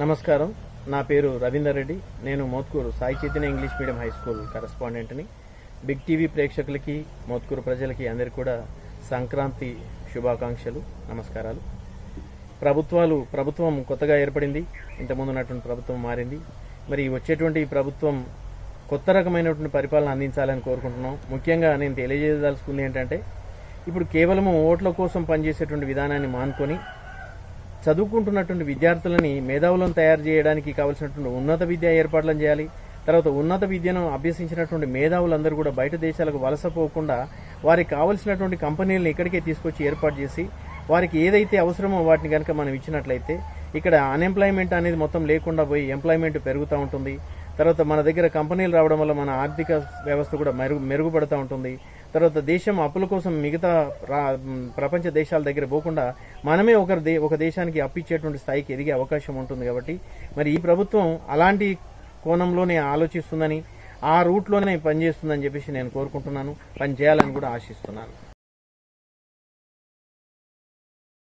నమస్కారం. నా పేరు రవీందర్ రెడ్డి. నేను Motkur Sai Chaitanya English medium high school కరెస్పాండెంట్ని. బిగ్ టీవీ ప్రేక్షకులకి, మోత్కూరు ప్రజలకి అందరికీ కూడా సంక్రాంతి శుభాకాంక్షలు, నమస్కారాలు. ప్రభుత్వం కొత్తగా ఏర్పడింది. ఇంతకుముందు ఉన్నటువంటి ప్రభుత్వం మారింది. మరి వచ్చేటువంటి ప్రభుత్వం కొత్త రకమైనటువంటి పరిపాలన అందించాలని కోరుకుంటున్నాం. ముఖ్యంగా నేను తెలియజేయదలుచుకుంది ఏంటంటే, ఇప్పుడు కేవలము ఓట్ల కోసం పనిచేసేటువంటి విధానాన్ని మానుకొని చదువుకుంటున్నటువంటి విద్యార్థులని మేధావులను తయారు చేయడానికి కావాల్సినటువంటి ఉన్నత విద్య ఏర్పాట్లను చేయాలి. తర్వాత ఉన్నత విద్యను అభ్యసించినటువంటి మేధావులందరూ కూడా బయట దేశాలకు వలసపోకుండా వారికి కావలసినటువంటి కంపెనీలను ఇక్కడికే తీసుకొచ్చి ఏర్పాటు చేసి వారికి ఏదైతే అవసరమో వాటిని కనుక మనం ఇచ్చినట్లయితే ఇక్కడ అన్ఎంప్లాయ్మెంట్ అనేది మొత్తం లేకుండా పోయి ఎంప్లాయ్మెంట్ పెరుగుతూ ఉంటుంది. తర్వాత మన దగ్గర కంపెనీలు రావడం వల్ల మన ఆర్థిక వ్యవస్థ కూడా మెరుగుపడుతూ ఉంటుంది. తర్వాత దేశం అప్పుల కోసం మిగతా ప్రపంచ దేశాల దగ్గర పోకుండా మనమే ఒక దేశానికి అప్పిచ్చేటువంటి స్థాయికి ఎదిగే అవకాశం ఉంటుంది. కాబట్టి మరి ఈ ప్రభుత్వం అలాంటి కోణంలోనే ఆలోచిస్తుందని, ఆ రూట్లోనే పనిచేస్తుందని చెప్పేసి నేను కోరుకుంటున్నాను. పనిచేయాలని కూడా ఆశిస్తున్నాను.